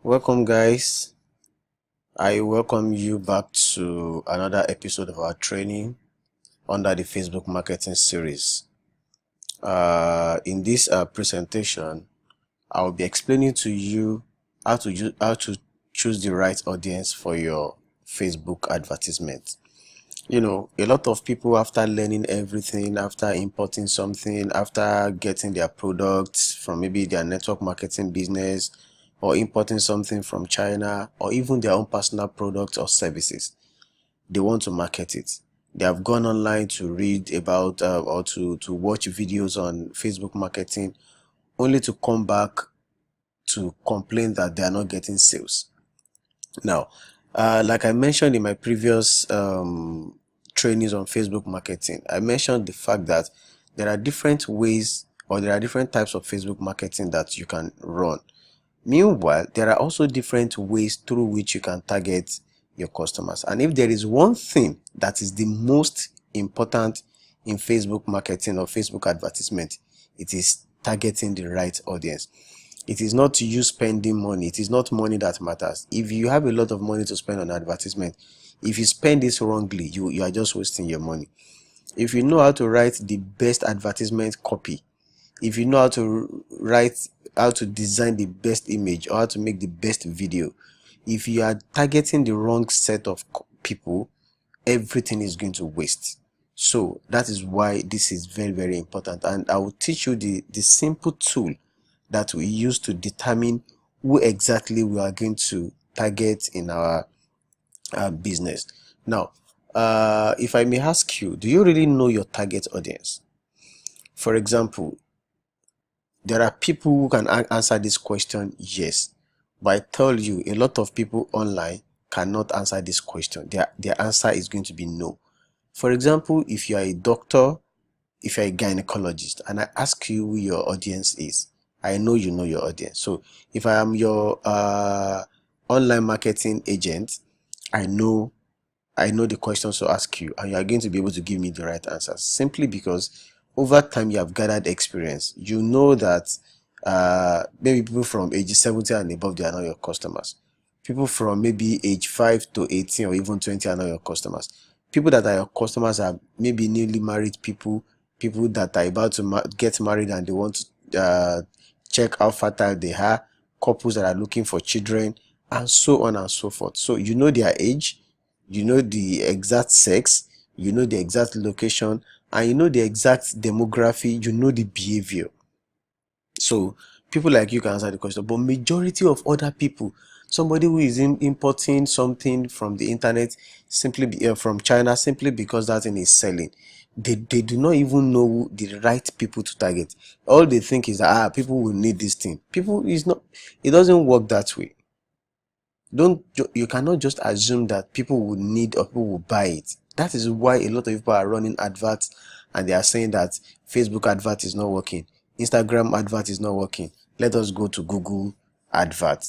Welcome, guys. I welcome you back to another episode of our training under the Facebook marketing series. In this presentation, I'll be explaining to you how to choose the right audience for your Facebook advertisement. You know, a lot of people, after learning everything, after importing something, after getting their products from maybe their network marketing business, or importing something from China, or even their own personal products or services, they want to market it. They have gone online to read about or to watch videos on Facebook marketing, only to come back to complain that they are not getting sales. Now, like I mentioned in my previous trainings on Facebook marketing, I mentioned the fact that there are different ways, or there are different types of Facebook marketing that you can run. Meanwhile, there are also different ways through which you can target your customers. And if there is one thing that is the most important in Facebook marketing or Facebook advertisement, it is targeting the right audience. It is not you spending money. It is not money that matters. If you have a lot of money to spend on advertisement, if you spend this wrongly, you are just wasting your money. If you know how to write the best advertisement copy, if you know how to design the best image, or how to make the best video, if you are targeting the wrong set of people, everything is going to waste. So that is why this is very, very important. And I will teach you the simple tool that we use to determine who exactly we are going to target in our business. Now, if I may ask you, do you really know your target audience? For example, there are people who can answer this question, yes. But I tell you, a lot of people online cannot answer this question. Their answer is going to be no. For example, if you are a doctor, if you're a gynecologist, and I ask you who your audience is, I know you know your audience. So if I am your online marketing agent, I know the questions to ask you, and you are going to be able to give me the right answers, simply because over time you have gathered experience. You know that maybe people from age 70 and above, they are not your customers. People from maybe age 5 to 18 or even 20 are not your customers. People that are your customers are maybe newly married people, people that are about to get married and they want to check how fertile they are, couples that are looking for children, and so on and so forth. So you know their age, you know the exact sex, you know the exact location, and you know the exact demography, you know the behavior. So people like you can answer the question, but majority of other people, somebody who is importing something from the internet, from China, simply because that thing is selling, they do not even know the right people to target. All they think is that people will need this thing. People is not, it doesn't work that way. You cannot just assume that people will need or people will buy it. That is why a lot of people are running adverts and they are saying that Facebook advert is not working, Instagram advert is not working, let us go to Google advert.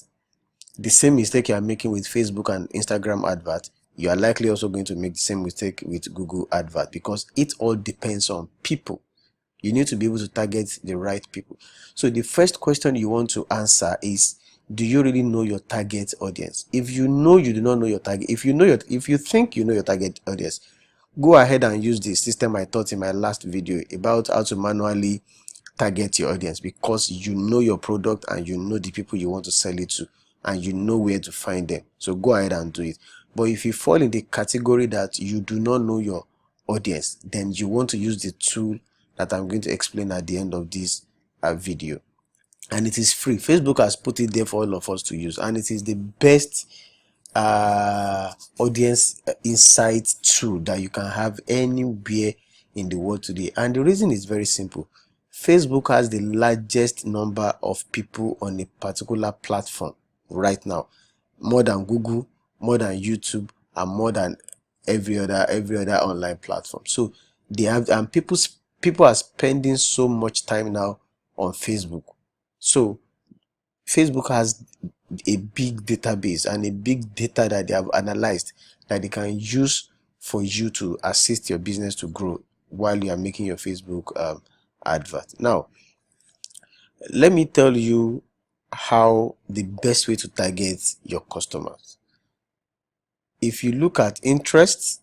The same mistake you are making with Facebook and Instagram advert, you are likely also going to make the same mistake with Google advert, because it all depends on people. You need to be able to target the right people. So the first question you want to answer is, do you really know your target audience? If you know you do not know your target, if you think you know your target audience, go ahead and use the system I taught in my last video about how to manually target your audience, because you know your product and you know the people you want to sell it to and you know where to find them. So go ahead and do it. But if you fall in the category that you do not know your audience, then you want to use the tool that I'm going to explain at the end of this video. And it is free. Facebook has put it there for all of us to use, and it is the best audience insight tool that you can have anywhere in the world today. And the reason is very simple. Facebook has the largest number of people on a particular platform right now, more than Google, more than YouTube, and more than every other online platform. So they have, and people are spending so much time now on Facebook. So Facebook has a big database and a big data that they have analyzed that they can use for you to assist your business to grow while you are making your Facebook advert. Now, let me tell you how the best way to target your customers. If you look at interests,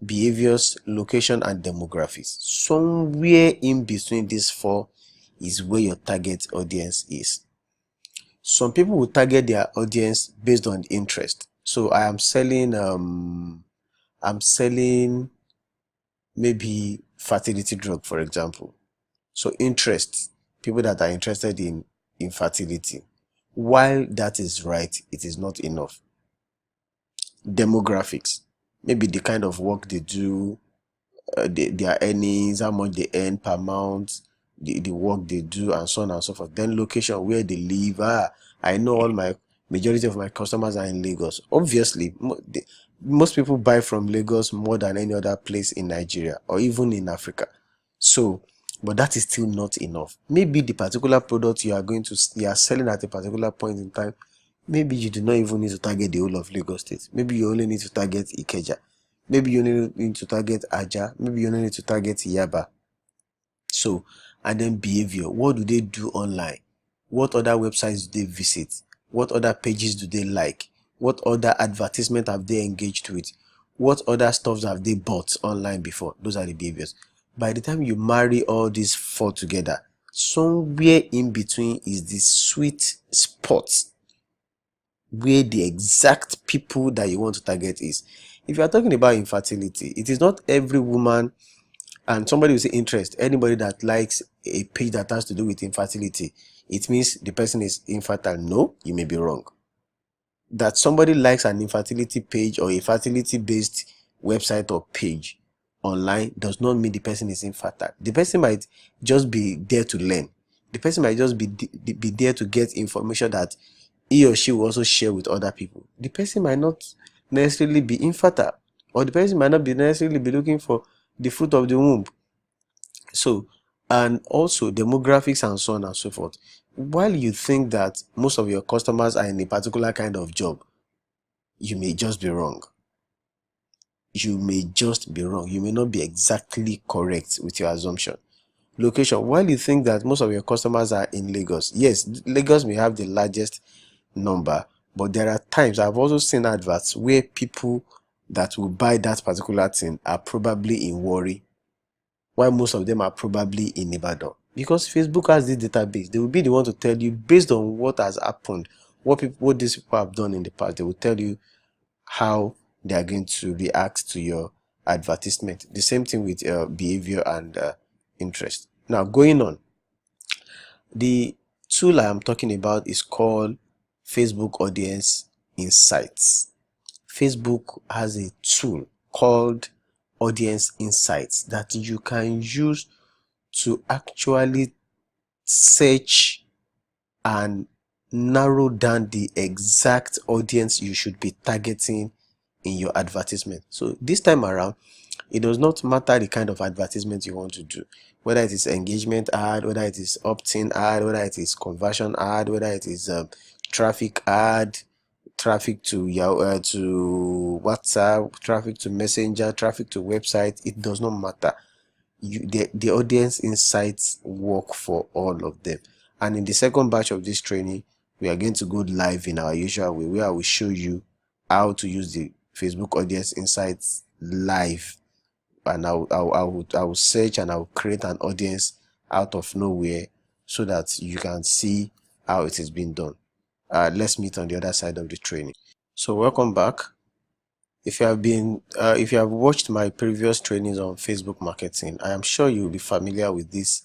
behaviors, location, and demographics, somewhere in between these four is where your target audience is. Some people will target their audience based on interest. So I'm selling maybe fertility drug, for example. So interest, people that are interested in infertility. While that is right, it is not enough. Demographics, maybe the kind of work they do, their earnings, how much they earn per month, the work they do, and so on and so forth. Then location, where they live. I know majority of my customers are in Lagos. Obviously, most people buy from Lagos more than any other place in Nigeria or even in Africa. So, but that is still not enough. Maybe the particular product you are selling at a particular point in time, maybe you do not even need to target the whole of Lagos State. Maybe you only need to target Ikeja. Maybe you only need to target Aja. Maybe you only need to target Yaba. So, and then behavior. What do they do online? What other websites do they visit? What other pages do they like? What other advertisement have they engaged with? What other stuff have they bought online before? Those are the behaviors. By the time you marry all these four together, somewhere in between is the sweet spot where the exact people that you want to target is. If you are talking about infertility, it is not every woman, and somebody will say interest, anybody that likes a page that has to do with infertility, it means the person is infertile. No, you may be wrong. That somebody likes an infertility page or a fertility based website or page online does not mean the person is infertile. The person might just be there to learn. The person might just be there to get information that he or she will also share with other people. The person might not necessarily be infertile, or the person might not be necessarily be looking for the fruit of the womb. So, and also demographics and so on and so forth. While you think that most of your customers are in a particular kind of job, you may just be wrong. You may just be wrong. You may not be exactly correct with your assumption. Location. While you think that most of your customers are in Lagos, yes, Lagos may have the largest number, but there are times I've also seen adverts where people that will buy that particular thing are probably in Warri, while most of them are probably in Ibadan. Because Facebook has this database, they will be the one to tell you based on what has happened, what these people have done in the past. They will tell you how they are going to react to your advertisement. The same thing with behavior and interest. Now, going on, the tool I am talking about is called Facebook Audience Insights. Facebook has a tool called Audience Insights that you can use to actually search and narrow down the exact audience you should be targeting in your advertisement. So this time around, it does not matter the kind of advertisement you want to do, whether it is engagement ad, whether it is opt-in ad, whether it is conversion ad, whether it is traffic ad, traffic to to WhatsApp, traffic to Messenger, traffic to website. It does not matter. The audience insights work for all of them. And in the second batch of this training, we are going to go live in our usual way, where I will show you how to use the Facebook Audience Insights live. And I will search and I will create an audience out of nowhere so that you can see how it is being done. Let's meet on the other side of the training. So welcome back. If you have watched my previous trainings on Facebook marketing, I am sure you will be familiar with this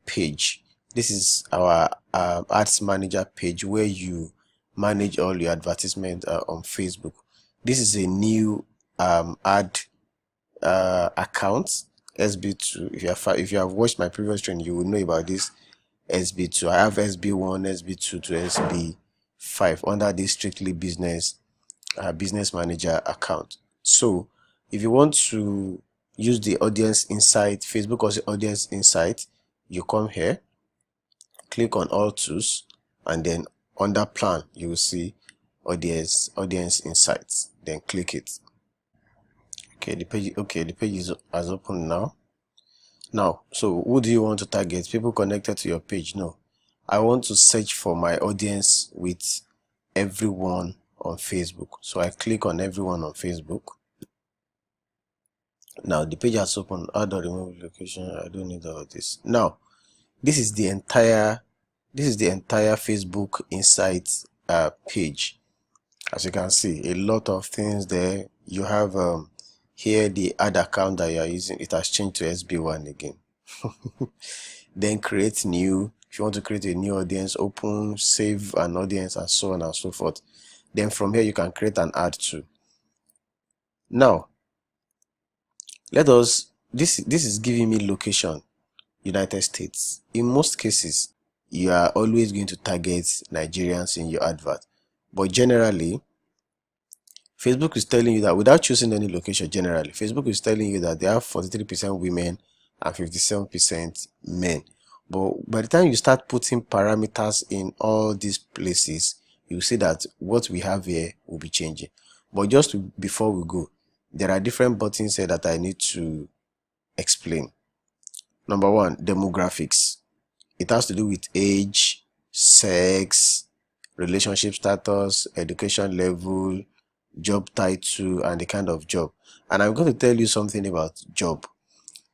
page. This is our ads manager page where you manage all your advertisement on Facebook. This is a new ad account, SB2. If you have watched my previous training, you will know about this SB2. I have SB1, SB2 to SB5 under this strictly business manager account. So if you want to use the audience insight, Facebook audience insight, you come here, click on all tools, and then under plan you will see audience insights, then click it. Okay, the page has opened now. So who do you want to target? People connected to your page? No. I want to search for my audience with everyone on Facebook. So I click on everyone on Facebook. Now the page has opened. Add or remove location. I don't need all of this. Now this is the entire Facebook Insights page. As you can see, a lot of things there. You have here the ad account that you are using. It has changed to SB1 again. Then create new. If you want to create a new audience, open, save an audience, and so on and so forth. Then from here you can create an ad too. Now this is giving me location, United States. In most cases, you are always going to target Nigerians in your advert, but generally Facebook is telling you that without choosing any location, generally Facebook is telling you that they have 43% women and 57% men. But by the time you start putting parameters in all these places, you see that what we have here will be changing. But before we go, there are different buttons here that I need to explain. Number one, demographics. It has to do with age, sex, relationship status, education level, job title, and the kind of job. And I'm going to tell you something about job.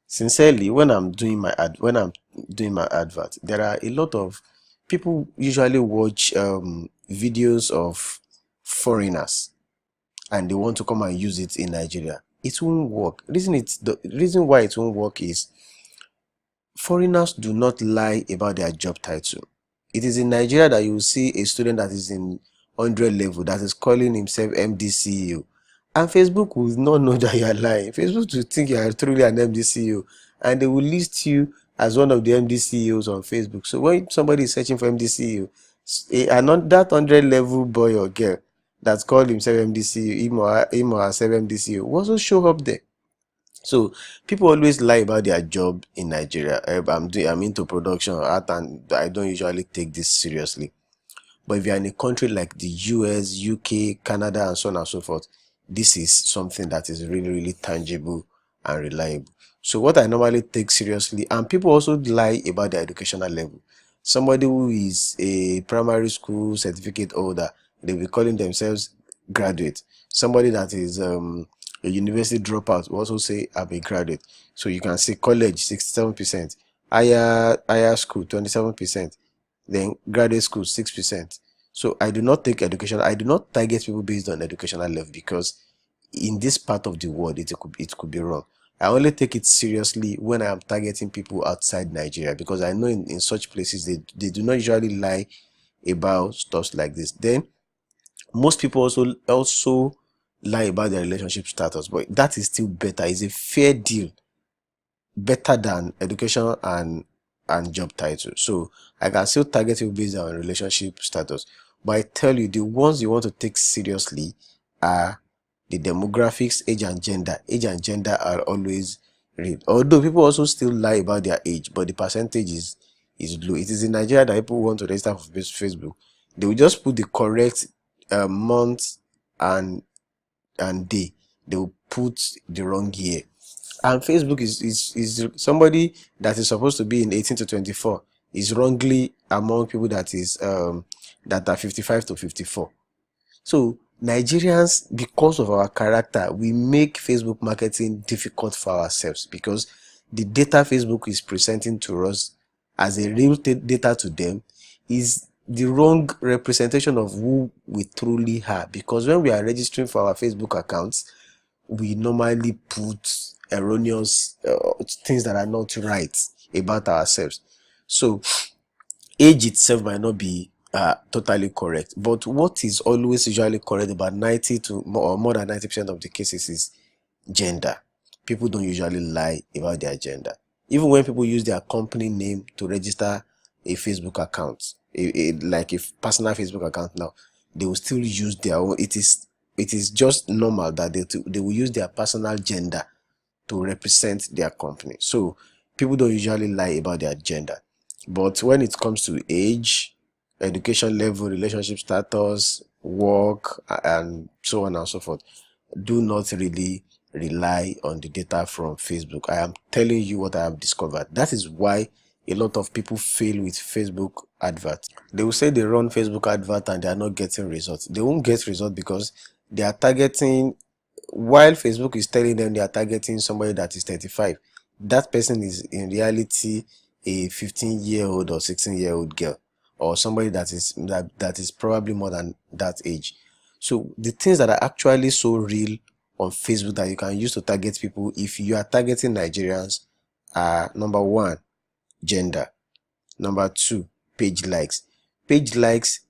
Sincerely, when I'm doing my advert, there are a lot of people usually watch videos of foreigners and they want to come and use it in Nigeria. It won't work. The reason why it won't work is foreigners do not lie about their job title. It is in Nigeria that you will see a student that is in 100 level that is calling himself MD CEO. And Facebook will not know that you are lying. Facebook will think you are truly an MD CEO and they will list you as one of the MD CEOs on Facebook. So when somebody is searching for MD CEO, that 100 level boy or girl that's called himself MD CEO, him or herself MD CEO, will also show up there. So people always lie about their job in Nigeria. I'm into production art and I don't usually take this seriously. But if you're in a country like the US, UK, Canada, and so on and so forth, this is something that is really, really tangible and reliable. So what I normally take seriously, and people also lie about their educational level. Somebody who is a primary school certificate holder, they'll be calling themselves graduate. Somebody that is a university dropout will also say I'm a graduate. So you can see college 67%, higher school 27%, then graduate school 6%. So I do not take education. I do not target people based on educational level because in this part of the world it could be wrong. I only take it seriously when I am targeting people outside Nigeria because I know in such places they do not usually lie about stuff like this. Then most people also lie about their relationship status, but that is still better. It's a fair deal, better than education and job title. So I can still target you based on relationship status. But I tell you, the ones you want to take seriously are the demographics, age and gender. Age and gender are always real. Although people also still lie about their age, but the percentage is low. It is in Nigeria that people want to register for Facebook. They will just put the correct month and day. They will put the wrong year. And Facebook is somebody that is supposed to be in 18 to 24 is wrongly among people that is that are 55 to 54. So Nigerians, because of our character, we make Facebook marketing difficult for ourselves because the data Facebook is presenting to us as a real data to them is the wrong representation of who we truly are. Because when we are registering for our Facebook accounts, we normally put erroneous things that are not right about ourselves. So age itself might not be totally correct, but what is always usually correct about 90 to more than 90% of the cases is gender. People don't usually lie about their gender. Even when people use their company name to register a Facebook account, like a personal Facebook account now, they will still use their own. It is just normal that they will use their personal gender to represent their company. So people don't usually lie about their gender. But when it comes to age, education level, relationship status, work, and so on and so forth, do not really rely on the data from Facebook. I am telling you what I have discovered. That is why a lot of people fail with Facebook advert. They will say they run Facebook advert and they are not getting results. They won't get results because they are targeting, while Facebook is telling them they are targeting somebody that is 35, that person is in reality a 15-year-old or 16-year-old girl, or somebody that is probably more than that age. So the things that are actually so real on Facebook that you can use to target people if you are targeting Nigerians are: number one, gender; number two, page likes. Page likes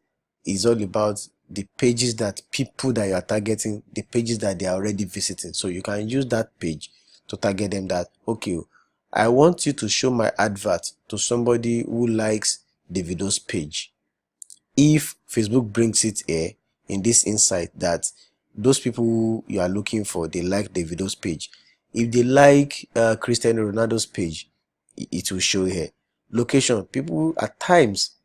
is all about the pages that people that you are targeting, the pages that they are already visiting. So you can use that page to target them that, okay, I want you to show my advert to somebody who likes Davido's page. If Facebook brings it here in this insight that those people who you are looking for, they like Davido's page. If they like Cristiano Ronaldo's page, it will show here. Location. People at times,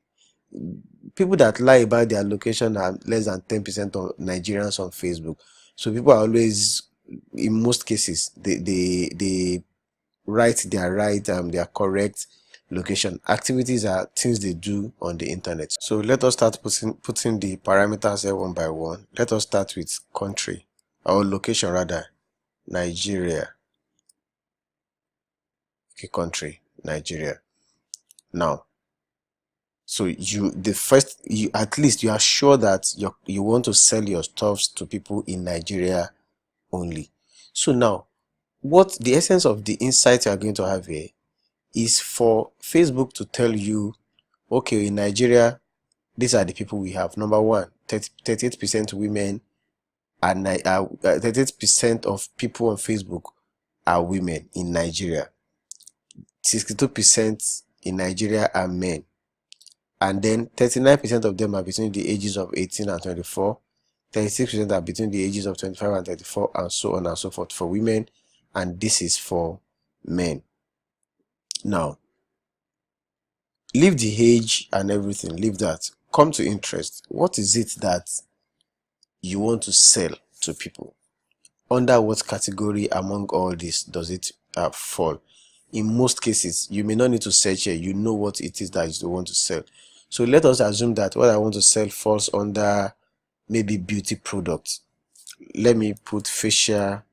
people that lie about their location are less than 10% of Nigerians on Facebook. So people are always, in most cases, they write their correct location. Activities are things they do on the internet. So let us start putting the parameters here one by one. Let us start with country, or location rather, Nigeria. Okay, country, Nigeria. Now, so at least you are sure that you want to sell your stuffs to people in Nigeria only. So now, what the essence of the insight you are going to have here is for Facebook to tell you, okay, in Nigeria, these are the people we have. Number one, 38% women, and 38% of people on Facebook are women in Nigeria. 62% in Nigeria are men. And then 39% of them are between the ages of 18 and 24. 36% are between the ages of 25 and 34, and so on and so forth for women. And this is for men. Now, leave the age and everything, leave that. Come to interest. What is it that you want to sell to people? Under what category among all this does it fall? In most cases, you may not need to search here. You know what it is that you want to sell. So let us assume that what I want to sell falls under maybe beauty products. Let me put facial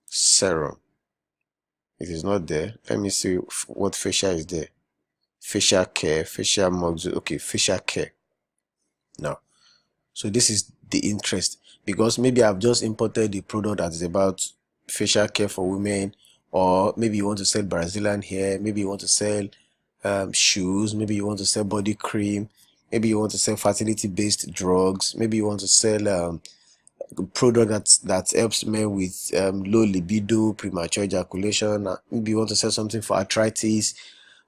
serum. It is not there. Let me see what facial is there. Facial care, facial mugs. Okay, facial care. Now, so this is the interest, because maybe I've just imported the product that is about facial care for women, or maybe you want to sell Brazilian hair, maybe you want to sell shoes, maybe you want to sell body cream, maybe you want to sell fertility based drugs, maybe you want to sell product that helps men with low libido, premature ejaculation. Maybe you want to sell something for arthritis.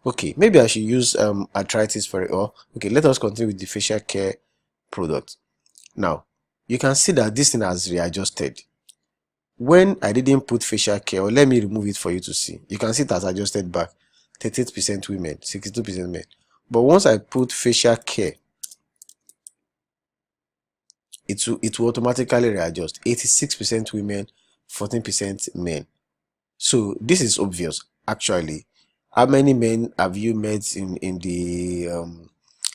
Okay, maybe I should use arthritis for it. Or okay, let us continue with the facial care product. Now, you can see that this thing has readjusted. When I didn't put facial care, or let me remove it for you to see, you can see it has adjusted back. 38% women, 62% men. But once I put facial care, it will automatically readjust. 86% women, 14% men. So this is obvious. Actually, how many men have you met in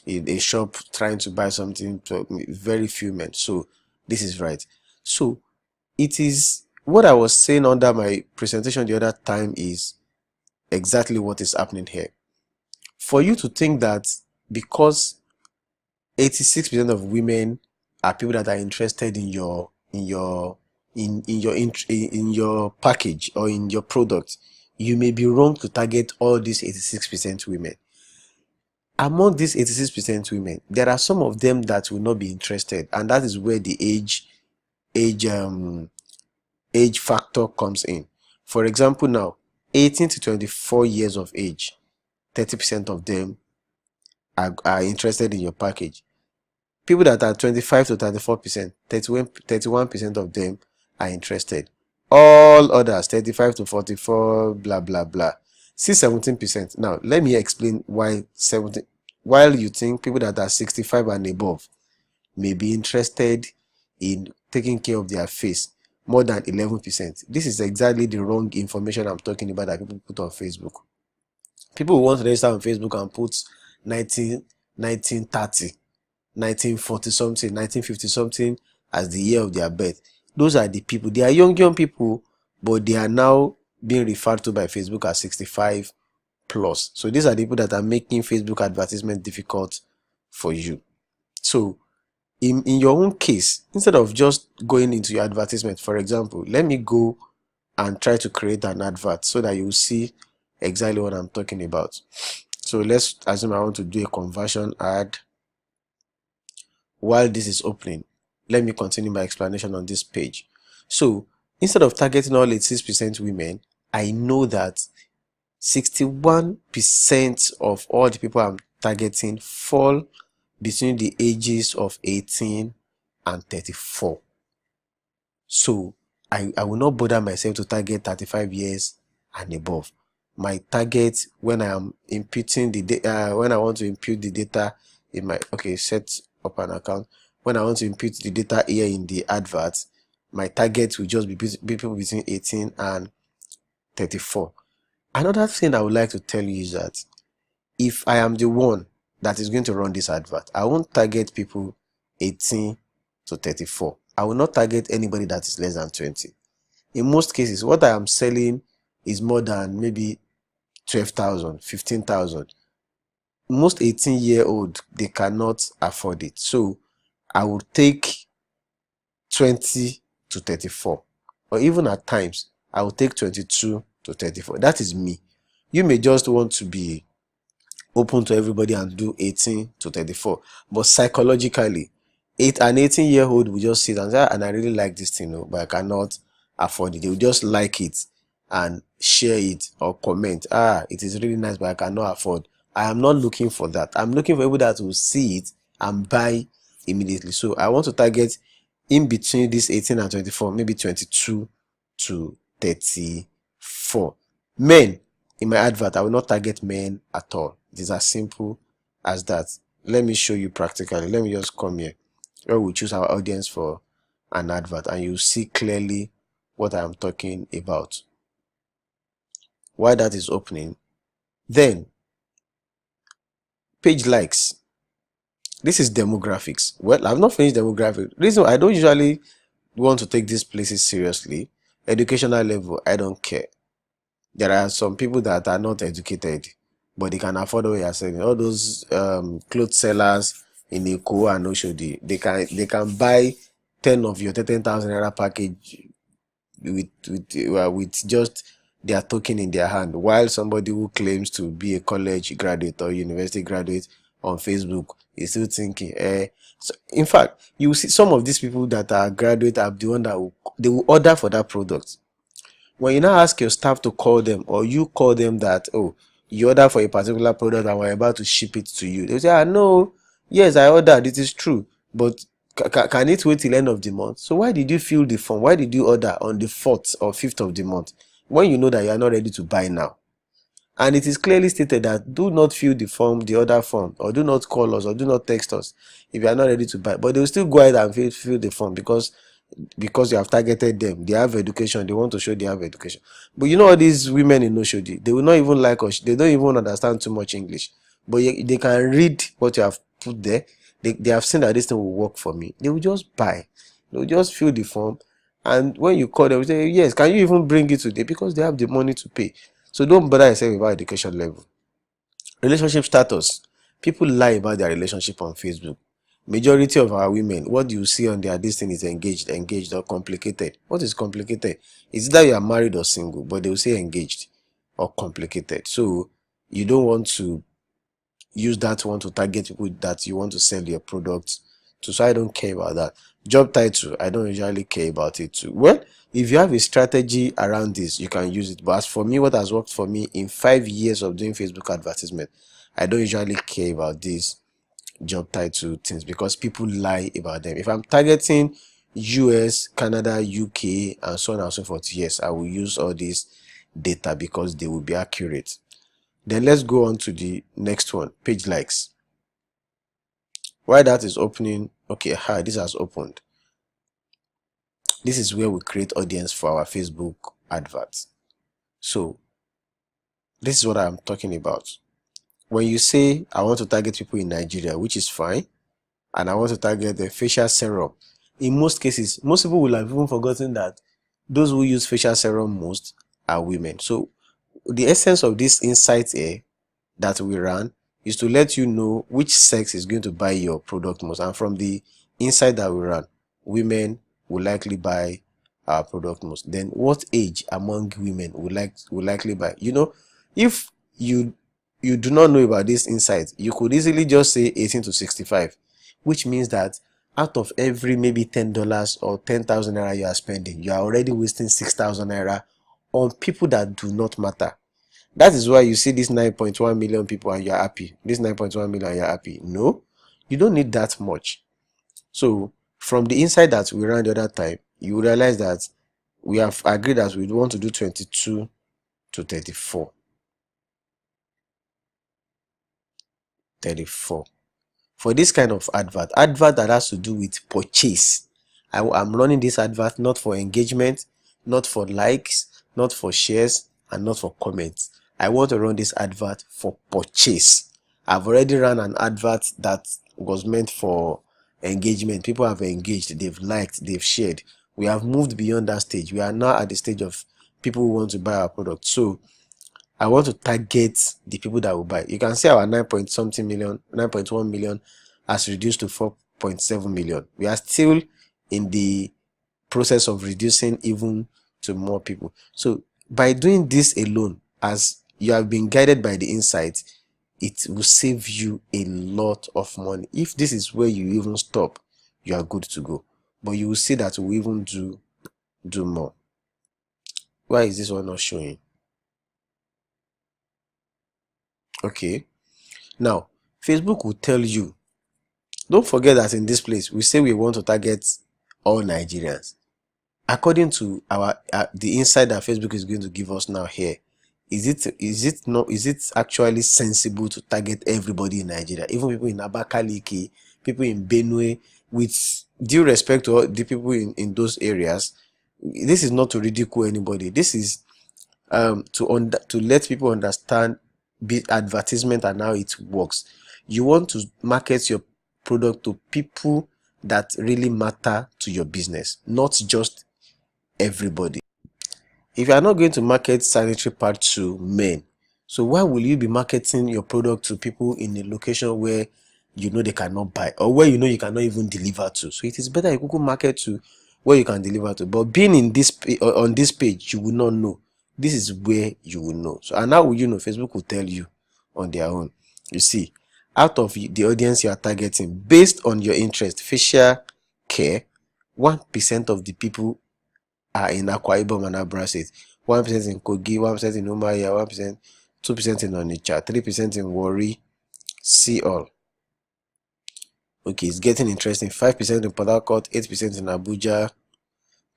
a shop trying to buy something? Very few men. So this is right. So it is what I was saying under my presentation the other time is exactly what is happening here. For you to think that because 86% of women are people that are interested in your package or in your product, you may be wrong to target all these 86% women. Among these 86% women, there are some of them that will not be interested, and that is where the age factor comes in. For example, now 18 to 24 years of age, 30% of them are interested in your package. People that are 25 to 34%, 31% of them are interested. All others, 35 to 44, blah blah blah. See 17%. Now let me explain why 17. While you think people that are 65 and above may be interested in taking care of their face, more than 11%. This is exactly the wrong information I'm talking about that people put on Facebook. People who want to register on Facebook and put 1930, 1940 something, 1950 something as the year of their birth. Those are the people. They are young people, but they are now being referred to by Facebook as 65 plus. So these are the people that are making Facebook advertisement difficult for you. So in your own case, instead of just going into your advertisement, for example, let me go and try to create an advert so that you see exactly what I'm talking about. So let's assume I want to do a conversion ad. While this is opening, let me continue my explanation on this page. So instead of targeting all 86% women, I know that 61% of all the people I'm targeting fall between the ages of 18 and 34. So I will not bother myself to target 35 years and above. My target when I am imputing the data, when I want to impute the data in my, set up an account. When I want to impute the data here in the advert, my target will just be people between 18 and 34. Another thing I would like to tell you is that if I am the one that is going to run this advert, I won't target people 18 to 34. I will not target anybody that is less than 20. In most cases, what I am selling is more than maybe 12,000, 15,000. Most 18-year-old, they cannot afford it. So I will take 20 to 34. Or even at times, I will take 22 to 34. That is me. You may just want to be open to everybody and do 18 to 34. But psychologically, an 18-year-old will just sit and say, and I really like this thing, but I cannot afford it. They will just like it and share it or comment, it is really nice, but I cannot afford. I am not looking for that. I'm looking for people that will see it and buy immediately. So I want to target in between this 18 and 24, maybe 22 to 34. Men, in my advert, I will not target men at all. It is as simple as that. Let me show you practically. Let me just come here where we choose our audience for an advert, and you see clearly what I am talking about. While that is opening, then page likes. This is demographics. Well, I've not finished demographics. Reason I don't usually want to take these places seriously. Educational level, I don't care. There are some people that are not educated, but they can afford what you are selling. All those clothes sellers in Eko and Oshodi, they can buy 10 of your 10,000 naira package with just their token in their hand, while somebody who claims to be a college graduate or university graduate on Facebook is still thinking, So in fact, you will see some of these people that are graduate are the one that they will order for that product. When you now ask your staff to call them, or you call them that, you order for a particular product and we're about to ship it to you, they say, no, yes, I ordered, it is true, but can it wait till end of the month? So why did you fill the form? Why did you order on the 4th or 5th of the month when you know that you are not ready to buy now? And it is clearly stated that do not fill the order form, or do not call us, or do not text us if you are not ready to buy. But they will still go ahead and fill the form because you have targeted them. They have education. They want to show they have education. But you know all these women in Oshodi, they will not even like us. They don't even understand too much English. But they can read what you have put there. They have seen that this thing will work for me. They will just buy. They will just fill the form. And when you call them, say, yes, can you even bring it today? Because they have the money to pay. So don't bother yourself about education level. Relationship status. People lie about their relationship on Facebook. Majority of our women, what do you see on their this thing is engaged or complicated. What is complicated? It's either you are married or single, but they will say engaged or complicated. So you don't want to use that one to target people that you want to sell your products to. So I don't care about that. Job title, I don't usually care about it too. Well, if you have a strategy around this, you can use it. But as for me, what has worked for me in 5 years of doing Facebook advertisement, I don't usually care about this job title things because people lie about them. If I'm targeting US, Canada, UK, and so on and so forth, yes, I will use all this data because they will be accurate. Then let's go on to the next one, page likes. While that is opening, this has opened. This is where we create audience for our Facebook adverts. So This is what I'm talking about. When you say, I want to target people in Nigeria, which is fine, and I want to target the facial serum, in most cases, most people will have even forgotten that those who use facial serum most are women. So the essence of this insight here that we ran is to let you know which sex is going to buy your product most. And from the insight that we ran, women will likely buy our product most. Then what age among women will likely buy? You know, if you do not know about this insight, you could easily just say 18 to 65, which means that out of every maybe $10 or 10,000 naira you are spending, you are already wasting 6,000 naira on people that do not matter. That is why you see this 9.1 million people and you're happy. This 9.1 million and you're happy. No, you don't need that much. So from the insight that we ran the other time, you realize that we have agreed that we want to do 22 to 34. 34. For this kind of advert that has to do with purchase, I'm running this advert not for engagement, not for likes, not for shares, and not for comments. I want to run this advert for purchase. I've already run an advert that was meant for engagement. People have engaged, they've liked, they've shared. We have moved beyond that stage. We are now at the stage of people who want to buy our product. So I want to target the people that will buy. You can see our 9.1 million has reduced to 4.7 million. We are still in the process of reducing even to more people. So by doing this alone, as you have been guided by the insight, it will save you a lot of money. If this is where you even stop, you are good to go. But you will see that we even do more. Why is this one not showing? Okay. Now, Facebook will tell you, don't forget that in this place, we say we want to target all Nigerians. According to the insight that Facebook is going to give us now here, is it actually sensible to target everybody in Nigeria, even people in Abakaliki, people in Benue, with due respect to all the people in those areas? This is not to ridicule anybody. This is to let people understand advertisement and how it works. You want to market your product to people that really matter to your business, not just everybody. If you are not going to market sanitary pads to men, so why will you be marketing your product to people in a location where you know they cannot buy, or where you know you cannot even deliver to? So it is better you could market to where you can deliver to. But being in this on this page, you will not know. This is where you will know. So, and how will you know? Facebook will tell you on their own. You see, out of the audience you are targeting, based on your interest, facial care, 1% of the people are in Akwa Ibom and Abra State, 1% in Kogi, 1% in Umuahia, 1%, 2% in Onitsha, 3% in Warri. See all. Okay, it's getting interesting. 5% in Port Harcourt, 8% in Abuja,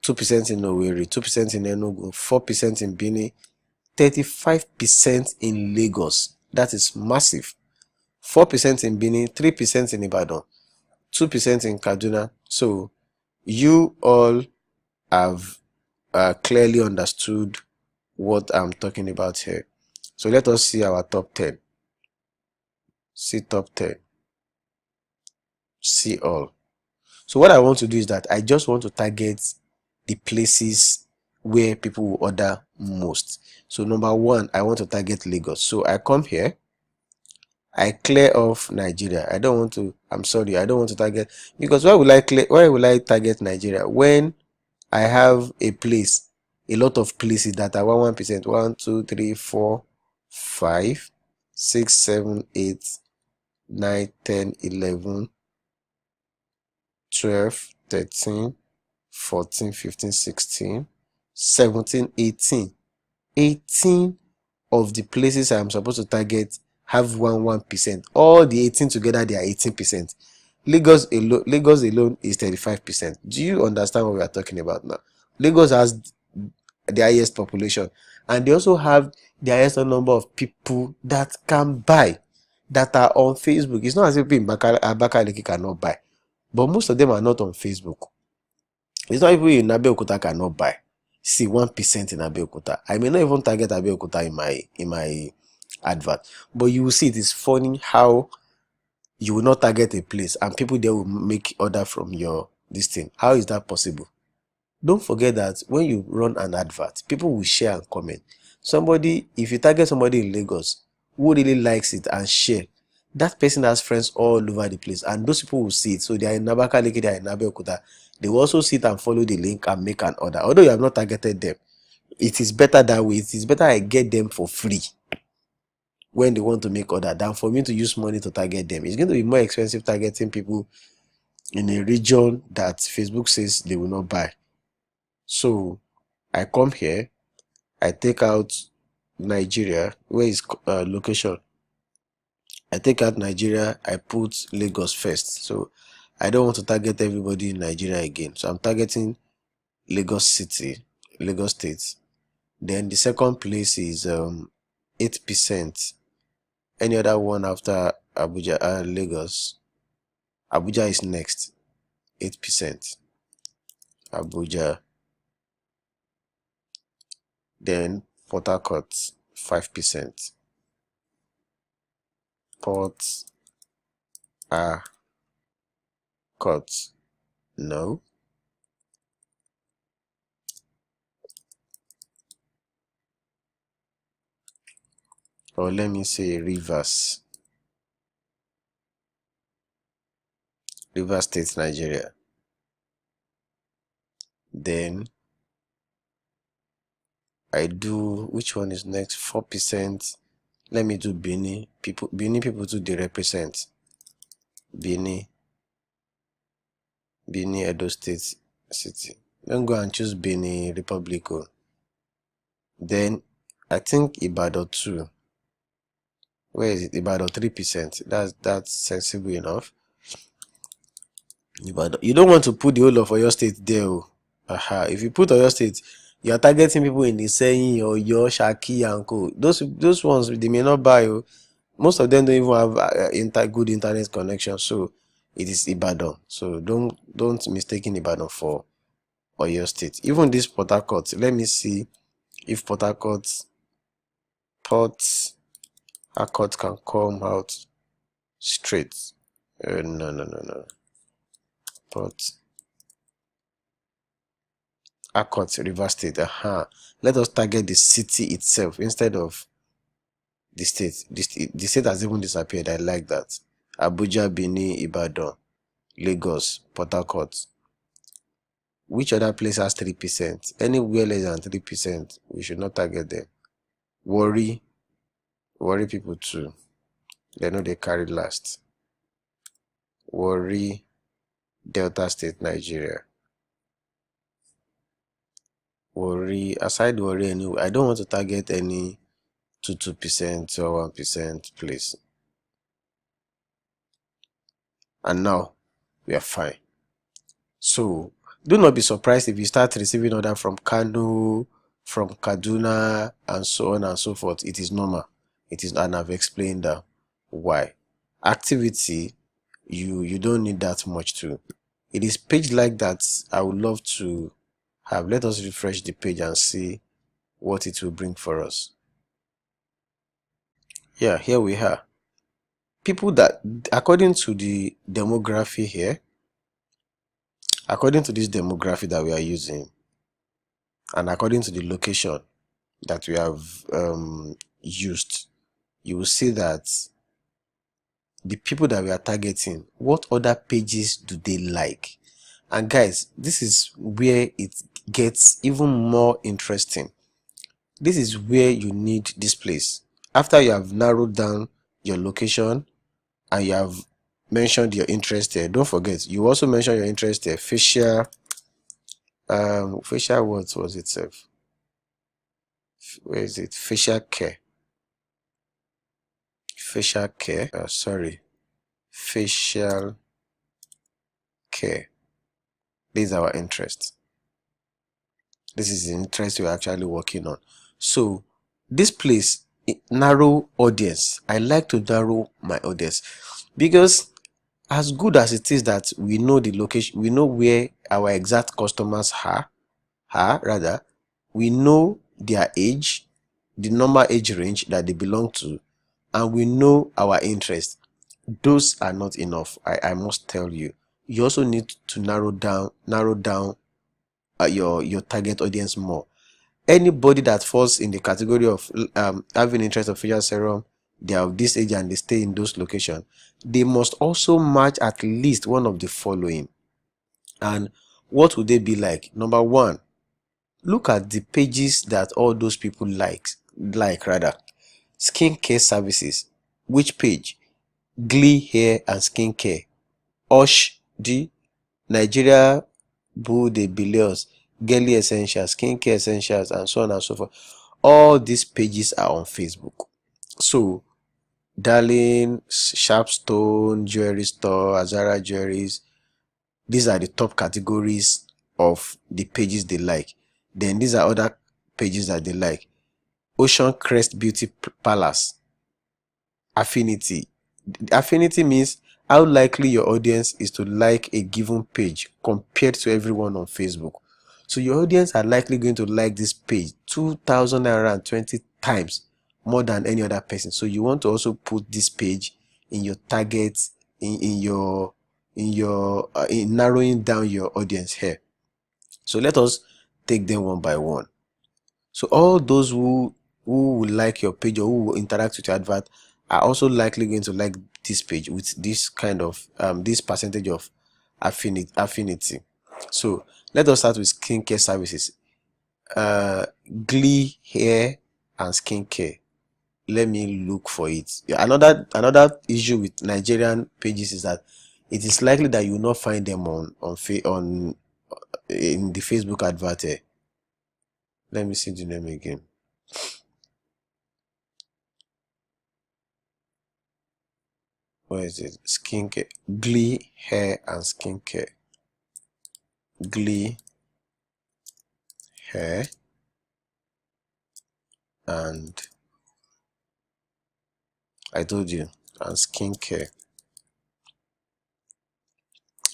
2% in Owerri, 2% in Enugu, 4% in Benin, 35% in Lagos. That is massive. 4% in Benin, 3% in Ibadan, 2% in Kaduna. So you all have clearly understood what I'm talking about here. So let us see our top 10. See top 10. See all. So what I want to do is that I just want to target the places where people will order most. So number one, I want to target Lagos. So I come here, I clear off Nigeria. I don't want to target, because why will I target Nigeria when I have a lot of places that are 1%, 1, 2, 3, 4, 5, 6, 7, 8, 9, 10, 11, 12, 13, 14, 15, 16, 17, 18. 18 of the places I'm supposed to target have 1%. All the 18 together, they are 18%. Lagos alone is 35%. Do you understand what we are talking about now? Lagos has the highest population, and they also have the highest number of people that can buy, that are on Facebook. It's not as if people in Abakaliki cannot buy, but most of them are not on Facebook. It's not people in Abeokuta cannot buy. see 1% in Abeokuta. I may not even target Abeokuta in my advert, but you will see it is funny how you will not target a place and people there will make order from your this thing. How is that possible? Don't forget that when you run an advert, people will share and comment. Somebody, if you target somebody in Lagos who really likes it and share, that person has friends all over the place, and those people will see it. So they are in Abakaliki, they are in Abeokuta. They will also sit and follow the link and make an order. Although you have not targeted them, it is better that way. It is better I get them for free when they want to make order than for me to use money to target them. It's going to be more expensive targeting people in a region that Facebook says they will not buy. So I come here, I take out Nigeria. Where is location? I take out Nigeria, I put Lagos first. So I don't want to target everybody in Nigeria again. So I'm targeting Lagos City, Lagos State. Then the second place is 8%. Any other one after Abuja, Lagos? Abuja is next, 8%. Abuja. Then Port Harcourt, 5%. Port Harcourt, no. Or let me say Rivers State, Nigeria. Then I do, which one is next? 4%. Let me do Benin. Benin people too, they represent. Benin, Edo State City. Don't go and choose Benin Republic. Then I think Ibadan too. Where is it? Ibadan 3%. That's sensible enough. Ibadan. You don't want to put the whole of Oyo State there. If you put Oyo State, you are targeting people in the saying or your Shaki and Co. Those ones they may not buy. Most of them don't even have good internet connection. So it is Ibadan. So don't mistake Ibadan for Oyo State. Even this Port Harcourt. Let me see if Port Harcourt can come out straight. No. Port Harcourt, Rivers State. Let us target the city itself instead of the state. The state has even disappeared. I like that. Abuja, Benin, Ibadan, Lagos, Port Harcourt. Which other place has 3%? Anywhere less than 3%, we should not target them. Worry people too. They know they carry last. Worry, Delta State, Nigeria. Worry, aside Worry anyway, I don't want to target any 2% or 1% place. And now we are fine. So do not be surprised if you start receiving order from Kano, from Kaduna, and so on and so forth. It is normal. It is, and I've explained why. Activity, you don't need that much to. It is page like that I would love to have. Let us refresh the page and see what it will bring for us. Yeah, here we are. People that, according to the demography here, according to this demography that we are using, and according to the location that we have used, you will see that the people that we are targeting, what other pages do they like? And guys, this is where it gets even more interesting. This is where you need this place. After you have narrowed down your location and you have mentioned your interest there, don't forget, you also mention your interest there. Facial what was it, self? Where is it? Facial care. Facial care. Facial care. This is our interest. This is the interest we're actually working on. So this place, narrow audience. I like to narrow my audience because as good as it is that we know the location, we know where our exact customers are rather, we know their age, the normal age range that they belong to, and we know our interest. Those are not enough. I must tell you. You also need to narrow down your target audience more. Anybody that falls in the category of having interest of facial serum, they are of this age and they stay in those locations, they must also match at least one of the following. And what would they be like? Number one, look at the pages that all those people like rather. Skincare services. Which page? Glee Hair and Skincare. Osh D. Nigeria Boo de Bilios, Girly Essentials, Skincare Essentials, and so on and so forth. All these pages are on Facebook. So, Darling, Sharpstone, Jewelry Store, Azara Jewelries, these are the top categories of the pages they like. Then these are other pages that they like. Ocean Crest Beauty Palace. Affinity. Affinity means how likely your audience is to like a given page compared to everyone on Facebook. So your audience are likely going to like this page 2,020 times more than any other person. So you want to also put this page in your targets, in narrowing down your audience here. So let us take them one by one. So all those who will like your page or who will interact with your advert are also likely going to like this page with this kind of this percentage of affinity. So let us start with skincare services. Glee Hair and Skincare. Let me look for it. Yeah, another issue with Nigerian pages is that it is likely that you will not find them on in the Facebook advert. Let me see the name again. Where is it? Skincare. Glee Hair and Skincare. Glee Hair and I told you, and Skincare.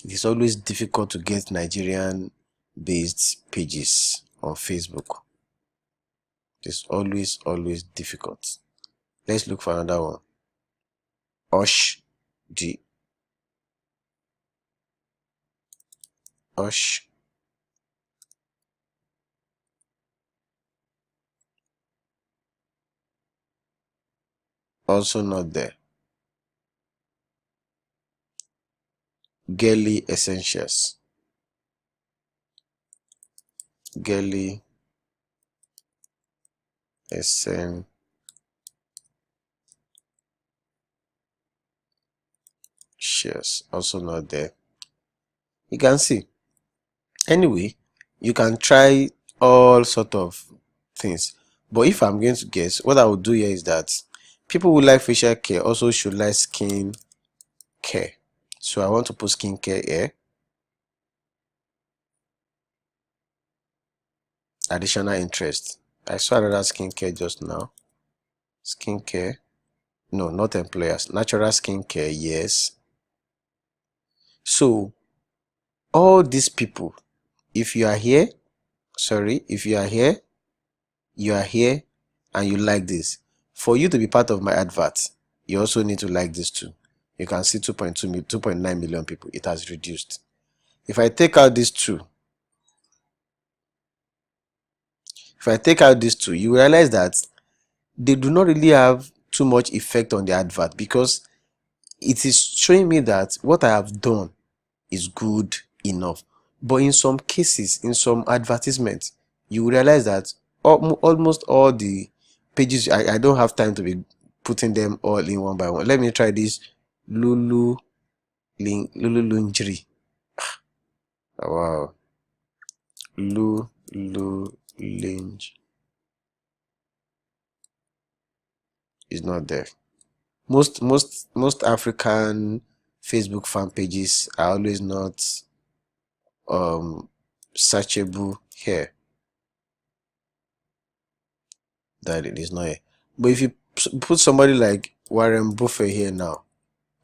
It's always difficult to get Nigerian based pages on Facebook. It's always difficult. Let's look for another one. Osh D. Osh. Also not there. Girly Essentials. Girly Essentials. Also not there. You can see. Anyway, you can try all sort of things. But if I'm going to guess, what I would do here is that people who like facial care also should like skin care. So I want to put skin care here. Additional interest. I saw another skin care just now. Skin care. No, not employers. Natural skin care, yes. So all these people, if you are here, you are here and you like this, for you to be part of my advert, you also need to like this too. You can see 2.9 million people. It has reduced. If I take out these two, you realize that they do not really have too much effect on the advert, because it is showing me that what I have done is good enough. But in some cases, in some advertisements, you realize that almost all the pages, I don't have time to be putting them all in one by one. Let me try this. Lulu Lingerie. Wow. Lulu Linge is not there. Most African Facebook fan pages are always not searchable here. That it is not here. But if you put somebody like Warren Buffett here now,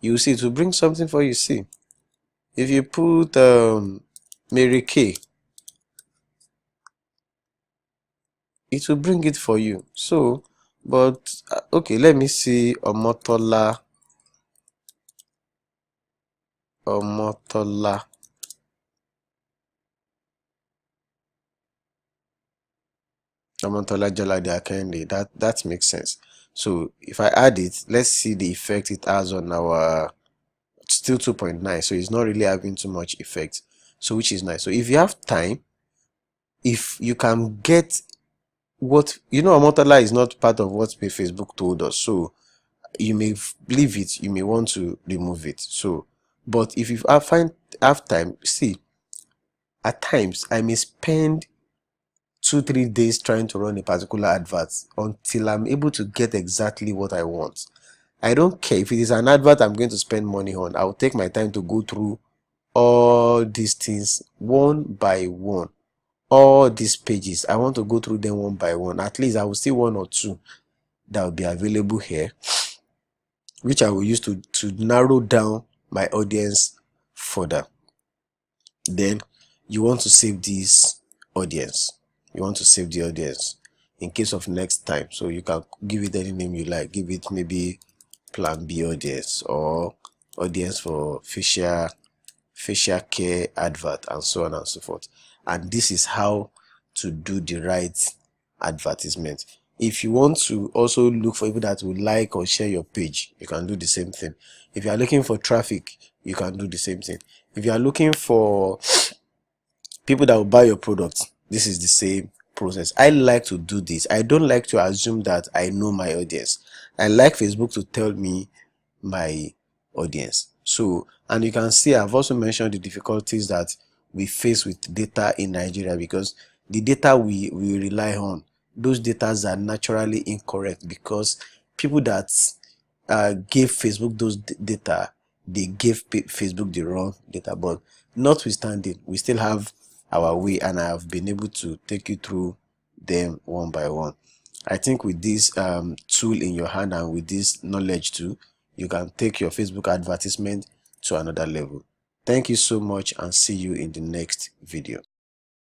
you see it will bring something for you. See, if you put Mary Kay, it will bring it for you. So but okay, let me see Omotola Omotola Jalade Akende. That makes sense. So if I add it, let's see the effect it has on our, still 2.9, so it's not really having too much effect, so which is nice. So if you have time, if you can get what you know, Omotola is not part of what Facebook told us, so you may leave it, you may want to remove it. So but if you have time, see, at times I may spend 2-3 days trying to run a particular advert until I'm able to get exactly what I want. I don't care if it is an advert I'm going to spend money on. I'll take my time to go through all these things one by one. All these pages, I want to go through them one by one. At least I will see one or two that will be available here, which I will use to narrow down my audience further. Then you want to save this audience. You want to save the audience in case of next time. So you can give it any name you like. Give it maybe Plan B audience, or audience for facial care advert, and so on and so forth. And this is how to do the right advertisement. If you want to also look for people that will like or share your page, you can do the same thing. If you are looking for traffic, you can do the same thing. If you are looking for people that will buy your product, this is the same process. I like to do this. I don't like to assume that I know my audience. I like Facebook to tell me my audience. So, and you can see I've also mentioned the difficulties that we face with data in Nigeria, because the data we rely on, those data are naturally incorrect, because people that gave Facebook those data, they gave Facebook the wrong data. But notwithstanding, we still have our way, and I have been able to take you through them one by one. I think with this tool in your hand, and with this knowledge too, you can take your Facebook advertisement to another level. Thank you so much, and see you in the next video.